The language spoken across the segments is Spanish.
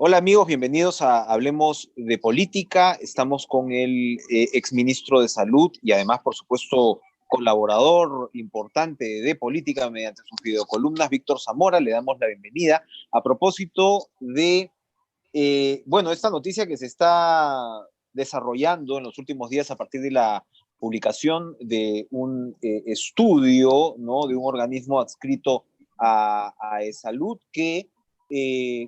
Hola amigos, bienvenidos a Hablemos de Política. Estamos con el exministro de Salud y además, por supuesto, colaborador importante de política mediante sus videocolumnas, Víctor Zamora. Le damos la bienvenida. A propósito de, esta noticia que se está desarrollando en los últimos días a partir de la publicación de un estudio, ¿no?, de un organismo adscrito a Salud que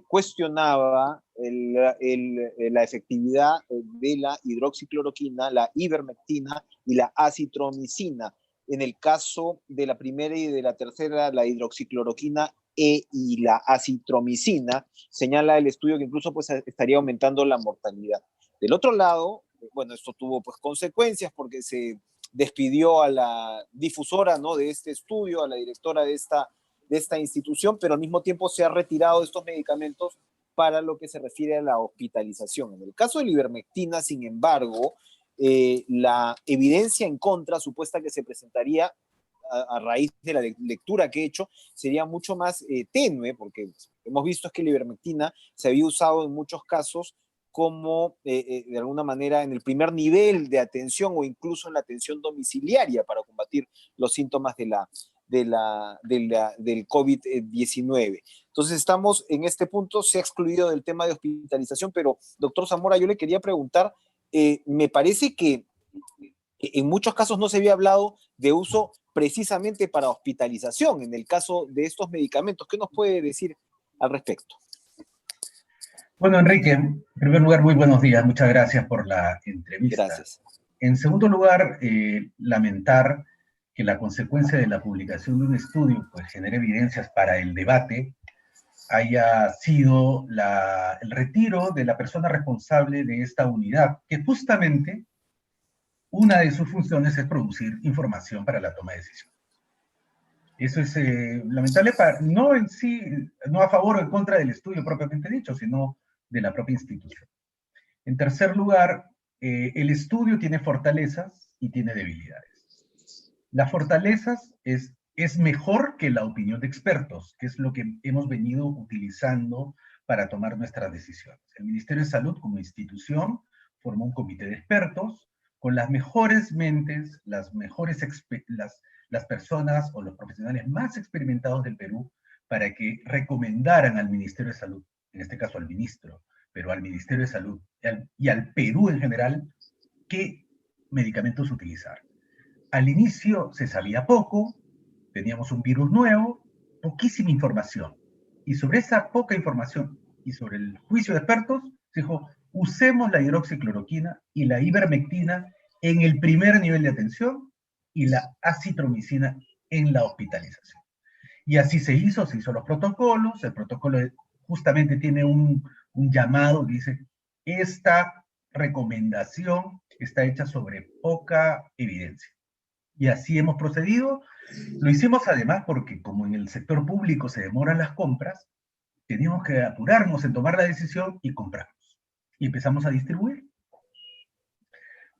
cuestionaba la efectividad de la hidroxicloroquina, la ivermectina y la acitromicina. En el caso de la primera y de la tercera, la hidroxicloroquina y la acitromicina, señala el estudio que incluso pues, estaría aumentando la mortalidad. Del otro lado, bueno, esto tuvo pues consecuencias porque se despidió a la difusora, ¿no?, de este estudio, a la directora de esta institución, pero al mismo tiempo se ha retirado estos medicamentos para lo que se refiere a la hospitalización. En el caso de la ivermectina, sin embargo, la evidencia en contra supuesta que se presentaría a raíz de la lectura que he hecho sería mucho más tenue, porque hemos visto que la ivermectina se había usado en muchos casos como de alguna manera en el primer nivel de atención o incluso en la atención domiciliaria para combatir los síntomas del COVID-19. Entonces estamos en este punto, se ha excluido del tema de hospitalización, pero doctor Zamora, yo le quería preguntar, me parece que en muchos casos no se había hablado de uso precisamente para hospitalización, en el caso de estos medicamentos. ¿Qué nos puede decir al respecto? Bueno, Enrique, en primer lugar, muy buenos días. Muchas gracias por la entrevista. Gracias. En segundo lugar, lamentar que la consecuencia de la publicación de un estudio pues, genere evidencias para el debate haya sido el retiro de la persona responsable de esta unidad, que justamente una de sus funciones es producir información para la toma de decisiones. Eso es lamentable, no en sí, no a favor o en contra del estudio propiamente dicho, sino de la propia institución. En tercer lugar, el estudio tiene fortalezas y tiene debilidades. Las fortalezas es mejor que la opinión de expertos, que es lo que hemos venido utilizando para tomar nuestras decisiones. El Ministerio de Salud, como institución, formó un comité de expertos con las mejores mentes, las personas o los profesionales más experimentados del Perú para que recomendaran al Ministerio de Salud, en este caso al ministro, pero al Ministerio de Salud y al Perú en general, qué medicamentos utilizar. Al inicio se sabía poco, teníamos un virus nuevo, poquísima información. Y sobre esa poca información y sobre el juicio de expertos, se dijo, usemos la hidroxicloroquina y la ivermectina en el primer nivel de atención y la acitromicina en la hospitalización. Y así se hizo los protocolos. El protocolo justamente tiene un llamado que dice, esta recomendación está hecha sobre poca evidencia. Y así hemos procedido. Lo hicimos además porque como en el sector público se demoran las compras, teníamos que apurarnos en tomar la decisión y comprarnos. Y empezamos a distribuir.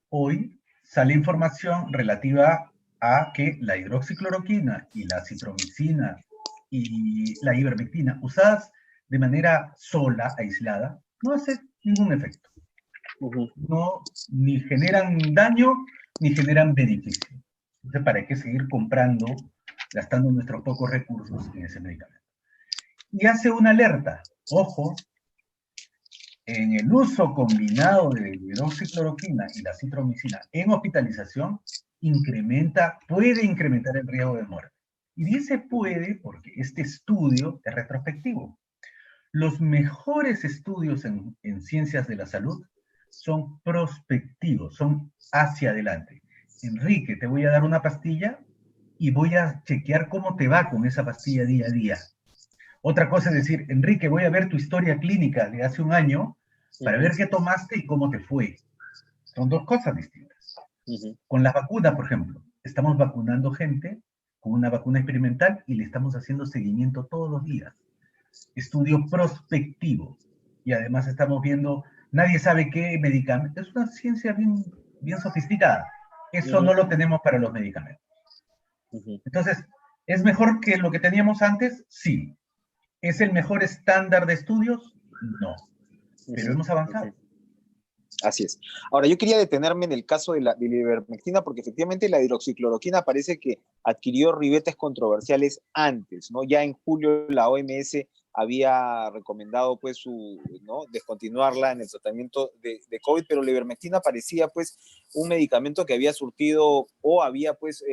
Hoy sale información relativa a que la hidroxicloroquina y la acitromicina y la ivermectina usadas de manera sola, aislada, no hace ningún efecto. No, ni generan daño, ni generan beneficio. Entonces, ¿para qué seguir comprando, gastando nuestros pocos recursos en ese medicamento? Y hace una alerta, ojo, en el uso combinado de hidroxicloroquina y la acitromicina en hospitalización, puede incrementar el riesgo de muerte. Y dice puede porque este estudio es retrospectivo. Los mejores estudios en ciencias de la salud son prospectivos, son hacia adelante. Enrique, te voy a dar una pastilla y voy a chequear cómo te va con esa pastilla día a día. Otra cosa es decir, Enrique, voy a ver tu historia clínica de hace un año para ver qué tomaste y cómo te fue. Son dos cosas distintas. Con las vacunas, por ejemplo, estamos vacunando gente con una vacuna experimental y le estamos haciendo seguimiento todos los días. Estudio prospectivo. Y además estamos viendo, nadie sabe qué medicamento. Es una ciencia bien sofisticada. Eso no lo tenemos para los medicamentos. Entonces, ¿es mejor que lo que teníamos antes? Sí. ¿Es el mejor estándar de estudios? No. pero hemos avanzado. Así es. Ahora, yo quería detenerme en el caso de la ivermectina, porque efectivamente la hidroxicloroquina parece que adquirió ribetes controversiales antes, ¿no? Ya en julio la OMS había recomendado, pues, ¿no? Descontinuarla en el tratamiento de COVID, pero la ivermectina parecía, pues, un medicamento que había surtido o había, pues,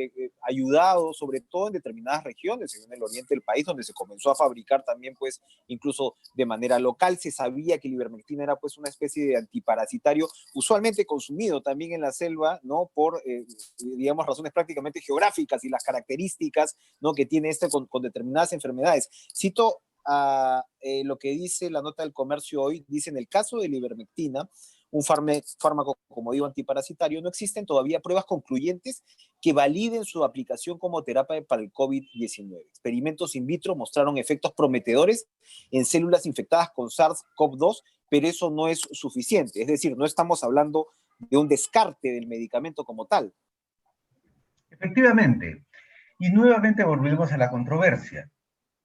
ayudado, sobre todo en determinadas regiones, en el oriente del país, donde se comenzó a fabricar también, pues, incluso de manera local. Se sabía que la ivermectina era, pues, una especie de antiparasitario, usualmente consumido también en la selva, ¿no? Por, digamos, razones prácticamente geográficas y las características, ¿no? Que tiene este con determinadas enfermedades. Cito lo que dice la nota del comercio hoy, dice: en el caso de la ivermectina, un fármaco, como digo, antiparasitario, no existen todavía pruebas concluyentes que validen su aplicación como terapia para el COVID-19. Experimentos in vitro mostraron efectos prometedores en células infectadas con SARS-CoV-2, pero eso no es suficiente. Es decir, no estamos hablando de un descarte del medicamento como tal. Efectivamente. Y nuevamente volvemos a la controversia.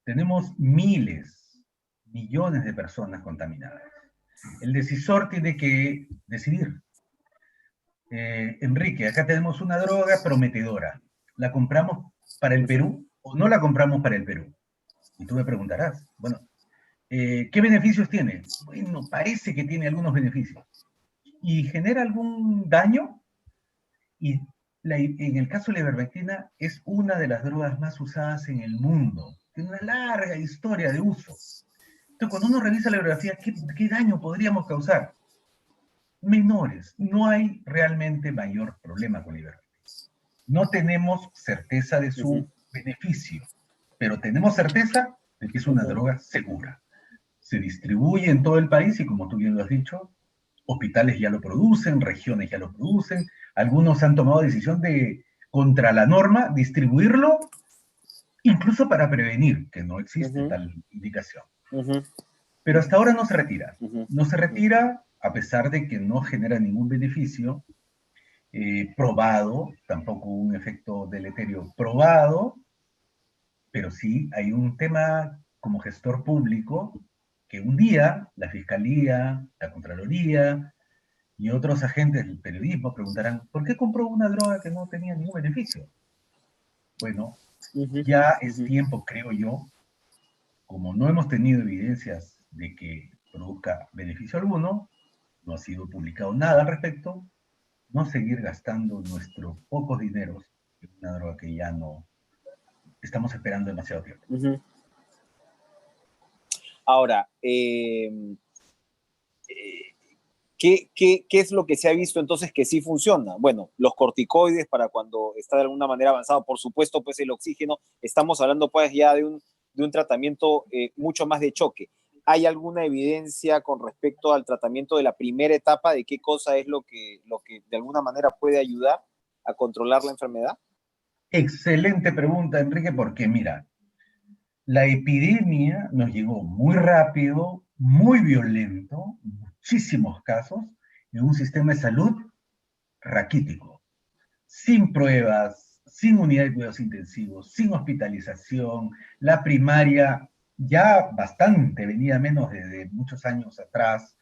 Tenemos miles, millones de personas contaminadas. El decisor tiene que decidir. Enrique, acá tenemos una droga prometedora. ¿La compramos para el Perú o no la compramos para el Perú? Y tú me preguntarás, bueno, ¿qué beneficios tiene? Bueno, parece que tiene algunos beneficios. ¿Y genera algún daño? Y en el caso de la ivermectina es una de las drogas más usadas en el mundo. Tiene una larga historia de uso. Entonces, cuando uno revisa la bibliografía, ¿qué daño podríamos causar? Menores. No hay realmente mayor problema con la ivermectina. No tenemos certeza de su beneficio, pero tenemos certeza de que es una droga segura. Se distribuye en todo el país y, como tú bien lo has dicho, hospitales ya lo producen, regiones ya lo producen, algunos han tomado decisión de, contra la norma, distribuirlo, incluso para prevenir, que no existe tal indicación. Pero hasta ahora no se retira. No se retira a pesar de que no genera ningún beneficio probado, tampoco un efecto deleterio probado, pero sí hay un tema como gestor público que un día la Fiscalía, la Contraloría y otros agentes del periodismo preguntarán, ¿por qué compró una droga que no tenía ningún beneficio? Bueno, ya es tiempo, creo yo, como no hemos tenido evidencias de que produzca beneficio alguno, no ha sido publicado nada al respecto, no seguir gastando nuestros pocos dineros en una droga que ya no estamos esperando demasiado tiempo. Ahora, ¿qué es lo que se ha visto entonces que sí funciona? Bueno, los corticoides para cuando está de alguna manera avanzado, por supuesto, pues el oxígeno, estamos hablando pues ya de un tratamiento mucho más de choque. ¿Hay alguna evidencia con respecto al tratamiento de la primera etapa de qué cosa es lo que de alguna manera puede ayudar a controlar la enfermedad? Excelente pregunta, Enrique, porque mira, la epidemia nos llegó muy rápido, muy violento, muchísimos casos, en un sistema de salud raquítico, sin pruebas, sin unidad de cuidados intensivos, sin hospitalización, la primaria ya bastante, venía menos desde muchos años atrás,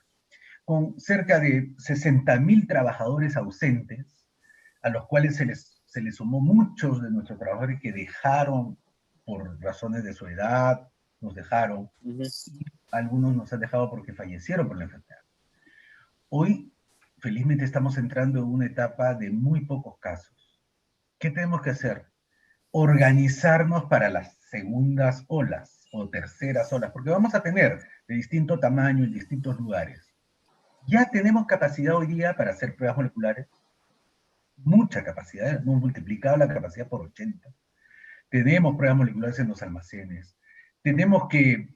con cerca de 60.000 trabajadores ausentes, a los cuales se les sumó muchos de nuestros trabajadores que dejaron por razones de su edad, nos dejaron, y algunos nos han dejado porque fallecieron por la enfermedad. Hoy, felizmente, estamos entrando en una etapa de muy pocos casos. ¿Qué tenemos que hacer? Organizarnos para las segundas olas o terceras olas, porque vamos a tener de distinto tamaño en distintos lugares. Ya tenemos capacidad hoy día para hacer pruebas moleculares, mucha capacidad, hemos multiplicado la capacidad por 80. Tenemos pruebas moleculares en los almacenes, tenemos que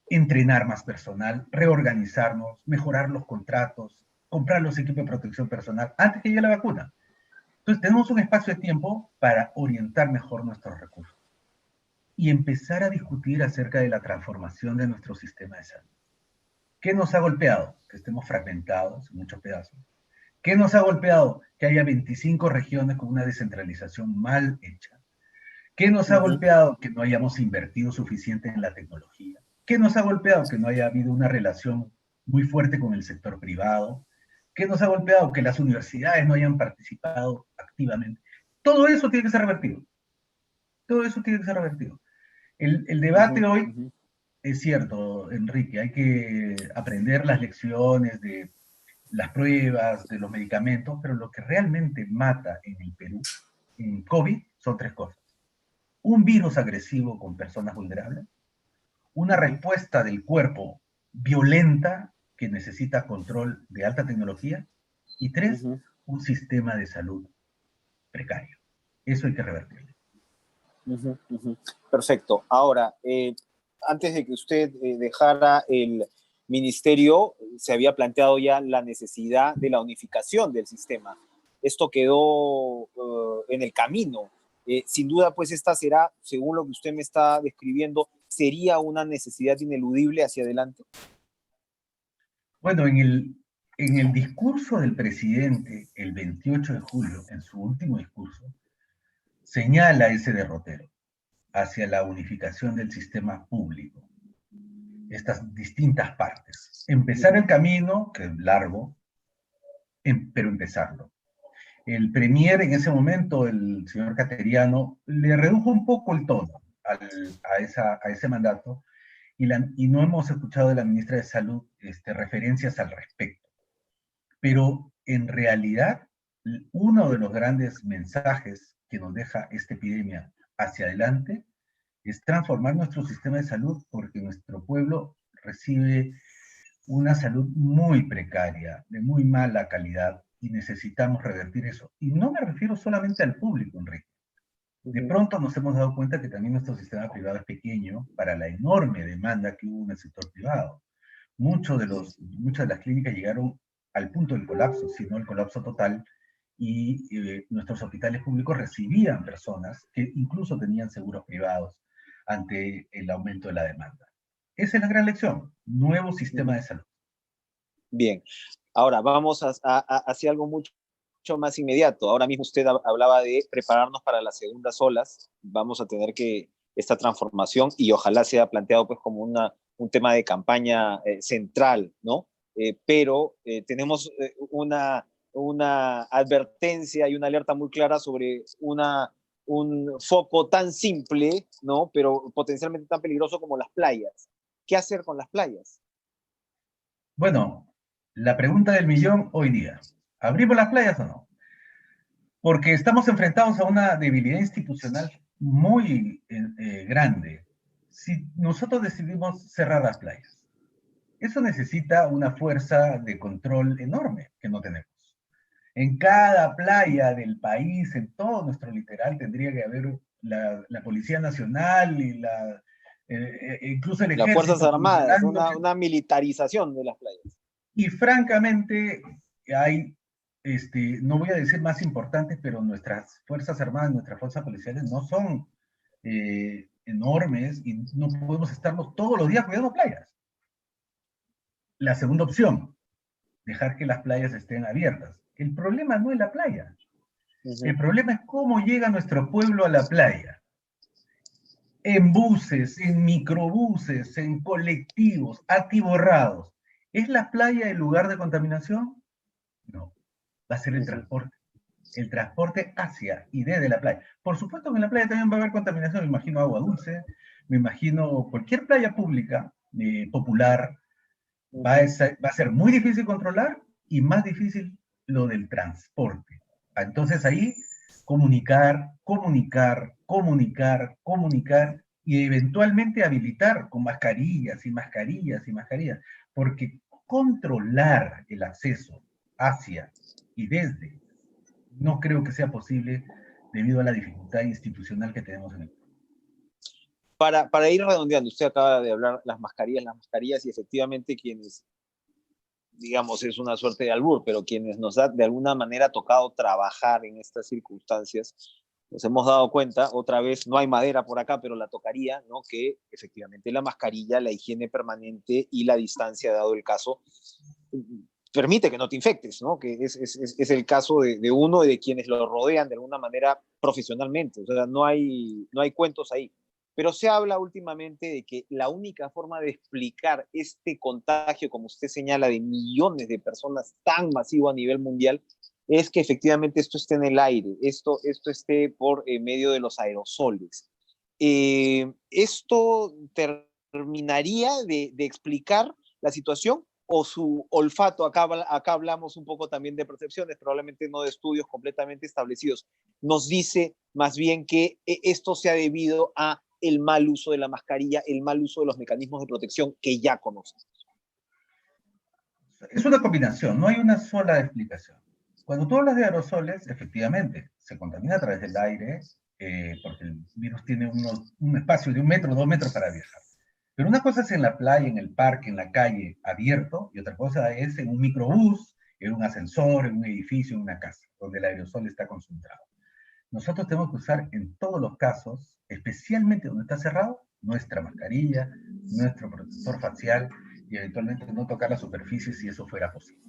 entrenar más personal, reorganizarnos, mejorar los contratos, comprar los equipos de protección personal antes que llegue la vacuna. Entonces tenemos un espacio de tiempo para orientar mejor nuestros recursos y empezar a discutir acerca de la transformación de nuestro sistema de salud. ¿Qué nos ha golpeado? Que estemos fragmentados en muchos pedazos. ¿Qué nos ha golpeado? Que haya 25 regiones con una descentralización mal hecha. ¿Qué nos ha golpeado? Que no hayamos invertido suficiente en la tecnología. ¿Qué nos ha golpeado? Que no haya habido una relación muy fuerte con el sector privado. ¿Qué nos ha golpeado? Que las universidades no hayan participado activamente. Todo eso tiene que ser revertido. Todo eso tiene que ser revertido. El debate Ujú, hoy ujú, es cierto, Enrique, hay que aprender las lecciones de las pruebas, de los medicamentos, pero lo que realmente mata en el Perú, en COVID, son tres cosas. Un virus agresivo con personas vulnerables, una ujú, respuesta del cuerpo violenta que necesita control de alta tecnología, y tres, ujú, un sistema de salud precario. Eso hay que revertirlo. ujú, ujú. Perfecto. Ahora, antes de que usted dejara el ministerio, se había planteado ya la necesidad de la unificación del sistema. Esto quedó en el camino. Sin duda, pues esta será, según lo que usted me está describiendo, sería una necesidad ineludible hacia adelante. Bueno, en el discurso del presidente el 28 de julio, en su último discurso, señala ese derrotero hacia la unificación del sistema público, estas distintas partes. Empezar el camino, que es largo, pero empezarlo. El premier en ese momento, el señor Cateriano, le redujo un poco el tono a ese mandato y no hemos escuchado de la ministra de Salud referencias al respecto. Pero en realidad, uno de los grandes mensajes que nos deja esta epidemia hacia adelante es transformar nuestro sistema de salud porque nuestro pueblo recibe una salud muy precaria, de muy mala calidad, y necesitamos revertir eso. Y no me refiero solamente al público, Enrique. De Ujú, pronto nos hemos dado cuenta que también nuestro sistema privado es pequeño para la enorme demanda que hubo en el sector privado. Muchas de las clínicas llegaron al punto del colapso, si no el colapso total, y nuestros hospitales públicos recibían personas que incluso tenían seguros privados ante el aumento de la demanda. Esa es la gran lección, nuevo sistema ujú. de salud. Bien, ahora vamos hacia algo mucho más inmediato. Ahora mismo usted hablaba de prepararnos para las segundas olas. Vamos a tener que esta transformación y ojalá sea planteado pues como un tema de campaña central, ¿no? Pero tenemos una advertencia y una alerta muy clara sobre un foco tan simple, ¿no? Pero potencialmente tan peligroso como las playas. ¿Qué hacer con las playas? Bueno, la pregunta del millón hoy día, ¿abrimos las playas o no? Porque estamos enfrentados a una debilidad institucional muy grande. Si nosotros decidimos cerrar las playas, eso necesita una fuerza de control enorme que no tenemos. En cada playa del país, en todo nuestro litoral, tendría que haber la Policía Nacional y incluso el Las Fuerzas Ejército Armadas, funcionando. una militarización de las playas. Y francamente, hay, no voy a decir más importantes, pero nuestras Fuerzas Armadas, nuestras fuerzas policiales no son enormes y no podemos estarnos todos los días cuidando playas. La segunda opción, dejar que las playas estén abiertas. El problema no es la playa. El Ujú, problema es cómo llega nuestro pueblo a la playa. En buses, en microbuses, en colectivos, atiborrados. ¿Es la playa el lugar de contaminación? No, va a ser ujú. el transporte hacia y desde la playa. Por supuesto que en la playa también va a haber contaminación, me imagino agua dulce, me imagino cualquier playa pública, popular, Ujú. va a ser muy difícil controlar y más difícil lo del transporte. Entonces ahí comunicar, comunicar, comunicar, comunicar y eventualmente habilitar con mascarillas y mascarillas y mascarillas, porque controlar el acceso hacia y desde no creo que sea posible debido a la dificultad institucional que tenemos en el. Para ir redondeando, usted acaba de hablar las mascarillas y efectivamente quienes, digamos, es una suerte de albur, pero quienes nos ha de alguna manera tocado trabajar en estas circunstancias, nos hemos dado cuenta, otra vez, no hay madera por acá, pero la tocaría, ¿no? Que efectivamente la mascarilla, la higiene permanente y la distancia, dado el caso, permite que no te infectes, ¿no? Que es el caso de uno y de quienes lo rodean de alguna manera profesionalmente. O sea, no hay cuentos ahí. Pero se habla últimamente de que la única forma de explicar este contagio, como usted señala, de millones de personas tan masivo a nivel mundial, es que efectivamente esto esté en el aire, esto esté por medio de los aerosoles. ¿Esto terminaría de explicar la situación o su olfato? Acá hablamos un poco también de percepciones, probablemente no de estudios completamente establecidos. Nos dice más bien que esto se ha debido a el mal uso de la mascarilla, el mal uso de los mecanismos de protección que ya conocemos. Es una combinación, no hay una sola explicación. Cuando tú hablas de aerosoles, efectivamente, se contamina a través del aire, porque el virus tiene un espacio de 1 metro, 2 metros para viajar. Pero una cosa es en la playa, en el parque, en la calle, abierto, y otra cosa es en un microbús, en un ascensor, en un edificio, en una casa, donde el aerosol está concentrado. Nosotros tenemos que usar en todos los casos, especialmente donde está cerrado, nuestra mascarilla, nuestro protector facial y eventualmente no tocar la superficie si eso fuera posible.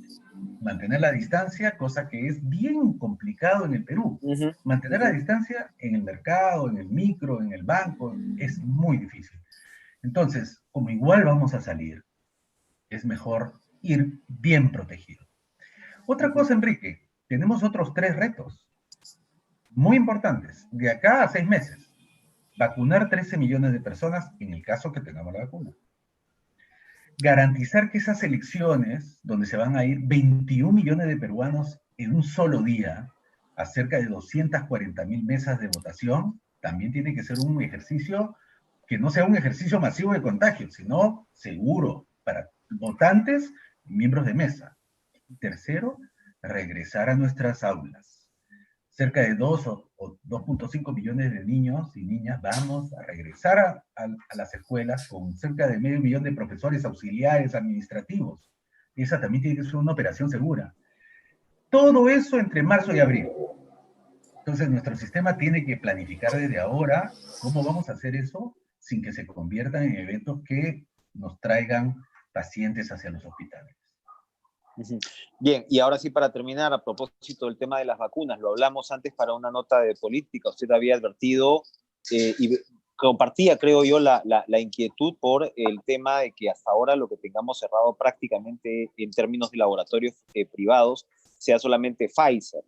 Mantener la distancia, cosa que es bien complicado en el Perú. Mantener la distancia en el mercado, en el micro, en el banco, es muy difícil. Entonces, como igual vamos a salir, es mejor ir bien protegido. Otra cosa, Enrique, tenemos otros 3 retos muy importantes. De acá a 6 meses, vacunar 13 millones de personas en el caso que tengamos la vacuna. Garantizar que esas elecciones, donde se van a ir 21 millones de peruanos en un solo día, a cerca de 240.000 mesas de votación, también tiene que ser un ejercicio que no sea un ejercicio masivo de contagio, sino seguro para votantes y miembros de mesa. Y tercero, regresar a nuestras aulas. Cerca de 2 o 2.5 millones de niños y niñas vamos a regresar a las escuelas con cerca de medio millón de profesores auxiliares administrativos. Y esa también tiene que ser una operación segura. Todo eso entre marzo y abril. Entonces nuestro sistema tiene que planificar desde ahora cómo vamos a hacer eso sin que se conviertan en eventos que nos traigan pacientes hacia los hospitales. Bien, y ahora sí, para terminar, a propósito del tema de las vacunas, lo hablamos antes para una nota de política. Usted había advertido y compartía, creo yo, la inquietud por el tema de que hasta ahora lo que tengamos cerrado prácticamente en términos de laboratorios privados sea solamente Pfizer.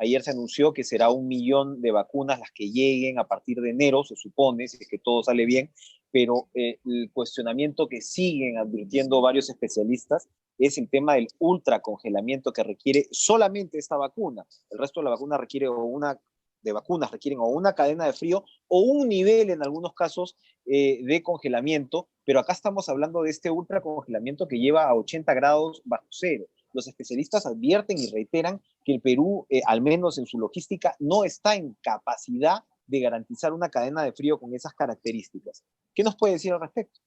Ayer se anunció que será 1 millón de vacunas las que lleguen a partir de enero, se supone, si es que todo sale bien, pero el cuestionamiento que siguen advirtiendo varios especialistas es el tema del ultracongelamiento que requiere solamente esta vacuna. El resto de la vacuna requiere requieren o una cadena de frío o un nivel en algunos casos de congelamiento, pero acá estamos hablando de este ultracongelamiento que lleva a 80 grados bajo cero. Los especialistas advierten y reiteran que el Perú, al menos en su logística, no está en capacidad de garantizar una cadena de frío con esas características. ¿Qué nos puede decir al respecto?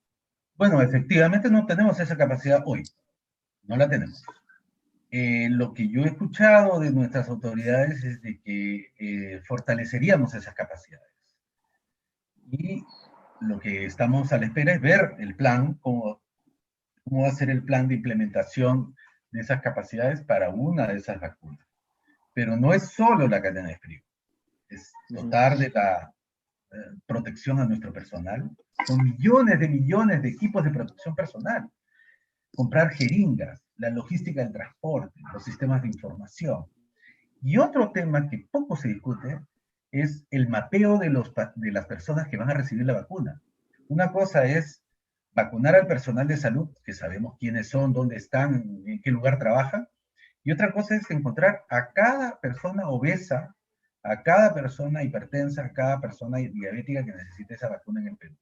Bueno, efectivamente no tenemos esa capacidad hoy. No la tenemos. Lo que yo he escuchado de nuestras autoridades es de que fortaleceríamos esas capacidades. Y lo que estamos a la espera es ver el plan, cómo va a ser el plan de implementación de esas capacidades para una de esas vacunas. Pero no es solo la cadena de frío, es dotar de la protección a nuestro personal. Son millones de equipos de protección personal. Comprar jeringas, la logística del transporte, los sistemas de información. Y otro tema que poco se discute es el mapeo de las personas que van a recibir la vacuna. Una cosa es vacunar al personal de salud, que sabemos quiénes son, dónde están, en qué lugar trabajan, y otra cosa es encontrar a cada persona obesa, a cada persona hipertensa, a cada persona diabética que necesite esa vacuna en el Perú.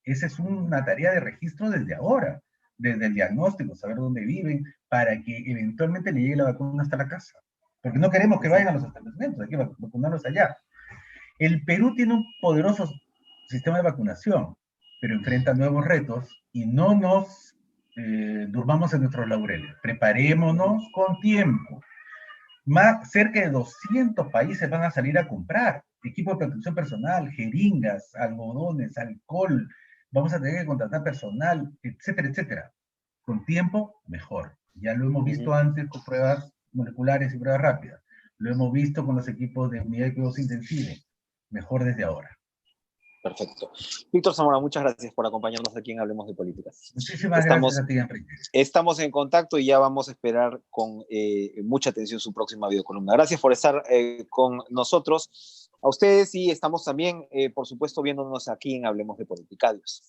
Esa es una tarea de registro desde ahora, desde el diagnóstico, saber dónde viven, para que eventualmente le llegue la vacuna hasta la casa. Porque no queremos que vayan a los establecimientos, hay que vacunarlos allá. El Perú tiene un poderoso sistema de vacunación, pero enfrenta nuevos retos y no nos durmamos en nuestros laureles. Preparémonos con tiempo. Cerca de 200 países van a salir a comprar equipo de protección personal, jeringas, algodones, alcohol. Vamos a tener que contratar personal, etcétera, etcétera. Con tiempo, mejor. Ya lo hemos visto antes con pruebas moleculares y pruebas rápidas. Lo hemos visto con los equipos de unidad de cuidados intensivos. Mejor desde ahora. Perfecto. Víctor Zamora, muchas gracias por acompañarnos aquí en Hablemos de Política. Muchísimas gracias a ti, Enrique. Estamos en contacto y ya vamos a esperar con mucha atención su próxima videocolumna. Gracias por estar con nosotros. A ustedes y estamos también, por supuesto, viéndonos aquí en Hablemos de Política. Adiós.